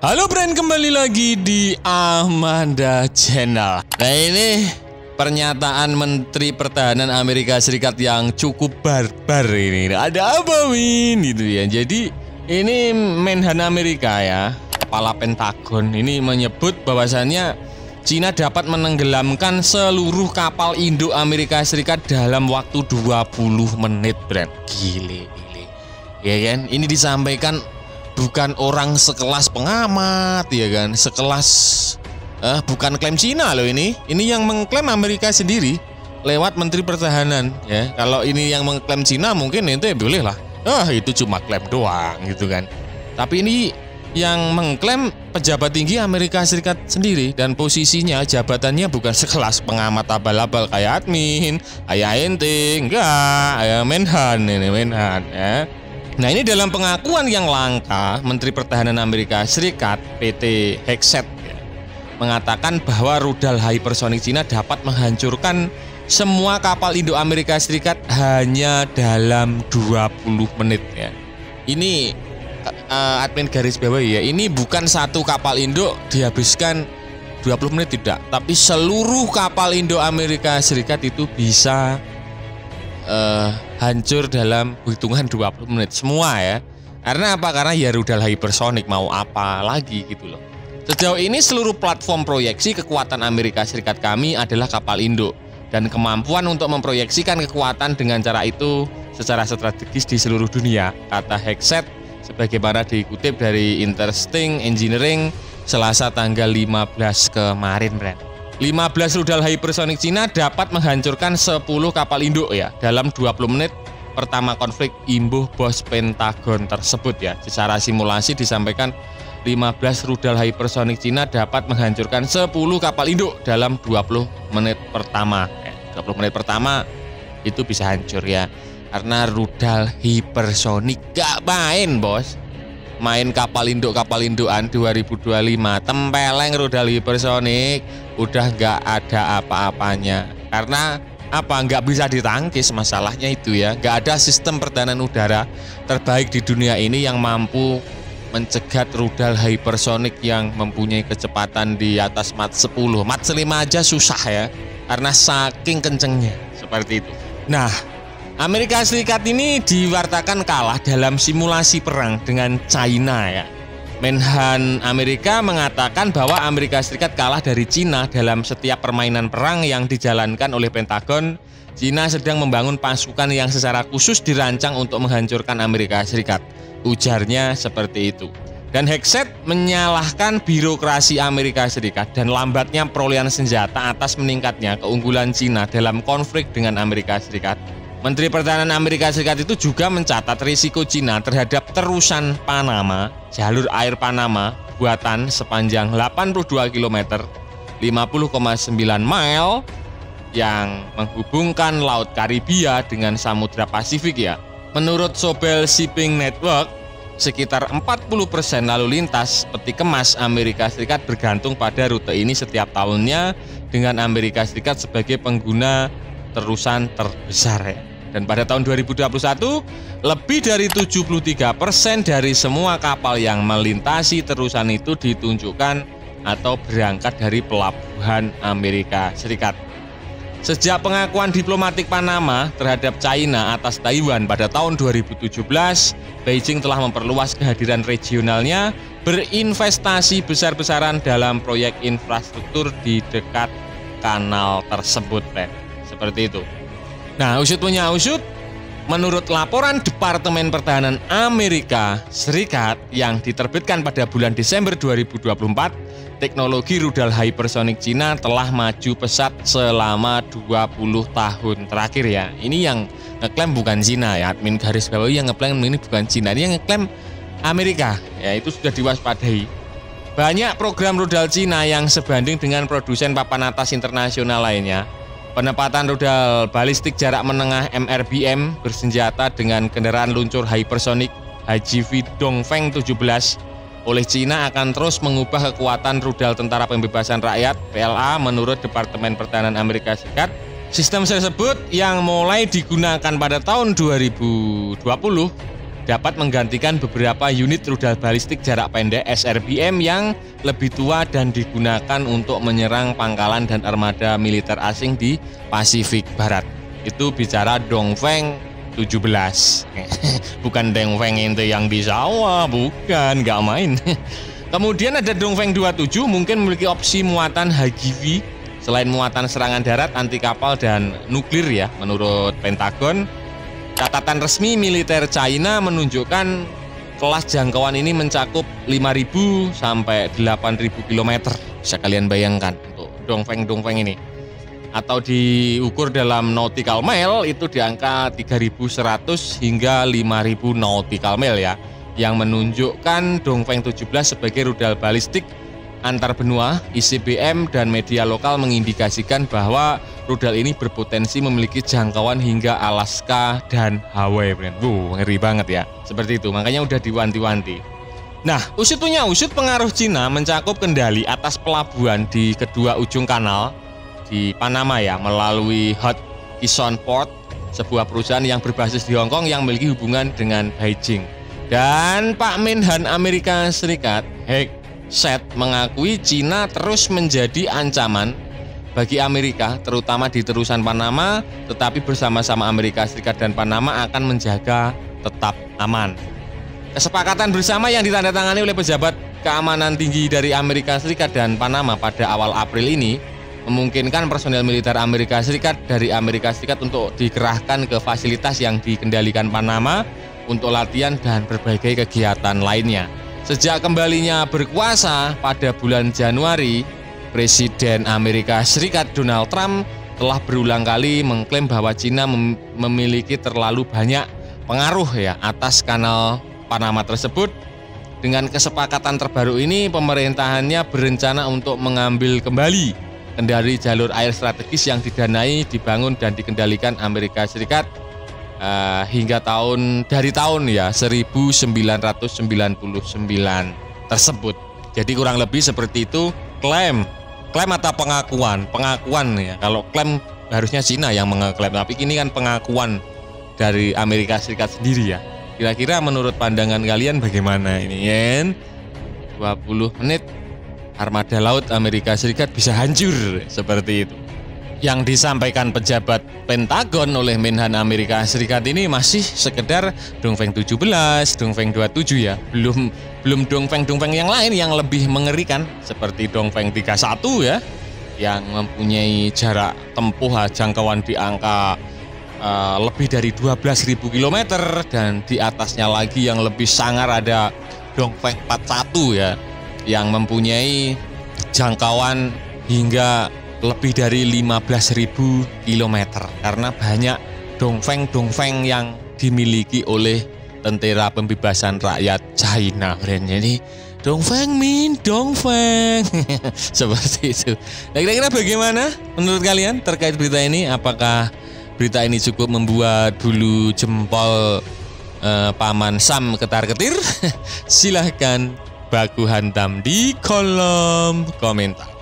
Halo friend, kembali lagi di Amanda Channel. Nah, ini pernyataan Menteri Pertahanan Amerika Serikat yang cukup barbar ini. Ada apa, Win? Gitu ya. Jadi ini Menhan Amerika ya, kepala Pentagon ini menyebut bahwasannya Cina dapat menenggelamkan seluruh kapal induk Amerika Serikat dalam waktu 20 menit, friend. Gile. Ya kan? Ini disampaikan bukan orang sekelas pengamat, ya kan, sekelas bukan klaim Cina loh ini yang mengklaim Amerika sendiri lewat Menteri Pertahanan ya. Kalau ini yang mengklaim Cina mungkin itu boleh lah, itu cuma klaim doang gitu kan. Tapi ini yang mengklaim pejabat tinggi Amerika Serikat sendiri, dan posisinya jabatannya bukan sekelas pengamat abal-abal kayak admin, kayak ente, enggak, ya Menhan ya. Nah, ini dalam pengakuan yang langka, Menteri Pertahanan Amerika Serikat PT Hexet ya, mengatakan bahwa rudal hypersonic Cina dapat menghancurkan semua kapal induk Amerika Serikat hanya dalam 20 menit ya. Ini admin garis bawahi ya, ini bukan satu kapal induk dihabiskan 20 menit tidak, tapi seluruh kapal induk Amerika Serikat itu bisa hancur dalam hitungan 20 menit semua ya. Karena apa? Karena ya rudal hypersonic, mau apa lagi gitu loh. Sejauh ini seluruh platform proyeksi kekuatan Amerika Serikat kami adalah kapal induk, dan kemampuan untuk memproyeksikan kekuatan dengan cara itu secara strategis di seluruh dunia, kata Hexet sebagaimana dikutip dari Interesting Engineering Selasa tanggal 15 kemarin, Brand. 15 rudal hypersonic Cina dapat menghancurkan 10 kapal induk ya dalam 20 menit pertama konflik, imbuh bos Pentagon tersebut ya. Secara simulasi disampaikan 15 rudal hypersonic Cina dapat menghancurkan 10 kapal induk dalam 20 menit pertama. 20 menit pertama itu bisa hancur ya. Karena rudal hypersonic gak main, bos. Main kapal indukan 2025 tempeleng rudal hypersonic udah nggak ada apa-apanya. Karena apa? Nggak bisa ditangkis, masalahnya itu ya. Nggak ada sistem pertahanan udara terbaik di dunia ini yang mampu mencegat rudal hypersonic yang mempunyai kecepatan di atas Mach 10. Mach 5 aja susah ya, karena saking kencengnya seperti itu. Nah, Amerika Serikat ini diwartakan kalah dalam simulasi perang dengan China ya. Menhan Amerika mengatakan bahwa Amerika Serikat kalah dari Cina dalam setiap permainan perang yang dijalankan oleh Pentagon. Cina sedang membangun pasukan yang secara khusus dirancang untuk menghancurkan Amerika Serikat, ujarnya seperti itu. Dan Hexet menyalahkan birokrasi Amerika Serikat dan lambatnya perolehan senjata atas meningkatnya keunggulan Cina dalam konflik dengan Amerika Serikat. Menteri Pertahanan Amerika Serikat itu juga mencatat risiko Cina terhadap terusan Panama, jalur air Panama buatan sepanjang 82 km, 50,9 mile yang menghubungkan Laut Karibia dengan Samudra Pasifik ya. Menurut Sobel Shipping Network, sekitar 40% lalu lintas peti kemas Amerika Serikat bergantung pada rute ini setiap tahunnya, dengan Amerika Serikat sebagai pengguna terusan terbesar ya. Dan pada tahun 2021, lebih dari 73% dari semua kapal yang melintasi terusan itu ditunjukkan atau berangkat dari pelabuhan Amerika Serikat. Sejak pengakuan diplomatik Panama terhadap China atas Taiwan pada tahun 2017, Beijing telah memperluas kehadiran regionalnya, berinvestasi besar-besaran dalam proyek infrastruktur di dekat kanal tersebut, seperti itu. Nah, usut punya usut, menurut laporan Departemen Pertahanan Amerika Serikat yang diterbitkan pada bulan Desember 2024, teknologi rudal hypersonic Cina telah maju pesat selama 20 tahun terakhir ya. Ini yang ngeklaim bukan Cina ya, admin garis bawahi yang ngeklaim ini bukan Cina, ini yang ngeklaim Amerika ya, itu sudah diwaspadai. Banyak program rudal Cina yang sebanding dengan produsen papan atas internasional lainnya. Penempatan rudal balistik jarak menengah MRBM bersenjata dengan kendaraan luncur hypersonic HGV Dongfeng 17 oleh Cina akan terus mengubah kekuatan rudal Tentara Pembebasan Rakyat PLA menurut Departemen Pertahanan Amerika Serikat. Sistem tersebut yang mulai digunakan pada tahun 2020 dapat menggantikan beberapa unit rudal balistik jarak pendek SRBM yang lebih tua dan digunakan untuk menyerang pangkalan dan armada militer asing di Pasifik Barat. Itu bicara Dongfeng 17. Bukan Dongfeng itu yang di sawah, bukan, nggak main. Kemudian ada Dongfeng 27 mungkin memiliki opsi muatan HGV selain muatan serangan darat, anti kapal dan nuklir ya, menurut Pentagon. Catatan resmi militer China menunjukkan kelas jangkauan ini mencakup 5.000 sampai 8.000 km. Bisa kalian bayangkan untuk Dongfeng ini. Atau diukur dalam nautical mile itu di angka 3.100 hingga 5.000 nautical mile ya. Yang menunjukkan Dongfeng 17 sebagai rudal balistik antar benua. ICBM dan media lokal mengindikasikan bahwa rudal ini berpotensi memiliki jangkauan hingga Alaska dan Hawaii. Ngeri banget ya. Seperti itu, makanya udah diwanti-wanti. Nah, usut punya usut, pengaruh Cina mencakup kendali atas pelabuhan di kedua ujung kanal di Panama ya, melalui Hutchison Port, sebuah perusahaan yang berbasis di Hong Kong yang memiliki hubungan dengan Beijing. Dan Pak Menhan Amerika Serikat, Set mengakui Cina terus menjadi ancaman bagi Amerika, terutama di terusan Panama, tetapi bersama-sama Amerika Serikat dan Panama akan menjaga tetap aman. Kesepakatan bersama yang ditandatangani oleh pejabat keamanan tinggi dari Amerika Serikat dan Panama pada awal April ini memungkinkan personel militer Amerika Serikat dari Amerika Serikat untuk dikerahkan ke fasilitas yang dikendalikan Panama untuk latihan dan berbagai kegiatan lainnya. Sejak kembalinya berkuasa pada bulan Januari, Presiden Amerika Serikat Donald Trump telah berulang kali mengklaim bahwa Cina memiliki terlalu banyak pengaruh ya atas kanal Panama tersebut. Dengan kesepakatan terbaru ini, pemerintahannya berencana untuk mengambil kembali kendali jalur air strategis yang didanai, dibangun dan dikendalikan Amerika Serikat hingga dari tahun ya 1999 tersebut. Jadi kurang lebih seperti itu klaim atau pengakuan ya. Kalau klaim harusnya Cina yang mengeklaim, tapi ini kan pengakuan dari Amerika Serikat sendiri ya. Kira-kira menurut pandangan kalian bagaimana ini ya? 20 menit armada laut Amerika Serikat bisa hancur seperti itu. Yang disampaikan pejabat Pentagon oleh Menhan Amerika Serikat ini masih sekedar Dongfeng 17, Dongfeng 27 ya. Belum Dongfeng yang lain yang lebih mengerikan seperti Dongfeng 31 ya, yang mempunyai jarak tempuh jangkauan di angka lebih dari 12.000 km, dan di atasnya lagi yang lebih sangar ada Dongfeng 41 ya, yang mempunyai jangkauan hingga lebih dari 15.000 km, karena banyak Dongfeng yang dimiliki oleh tentara pembebasan rakyat China. Jadi Dongfeng seperti itu. Nah, kira-kira bagaimana menurut kalian terkait berita ini? Apakah berita ini cukup membuat bulu jempol Paman Sam ketar-ketir? Silahkan baku hantam di kolom komentar.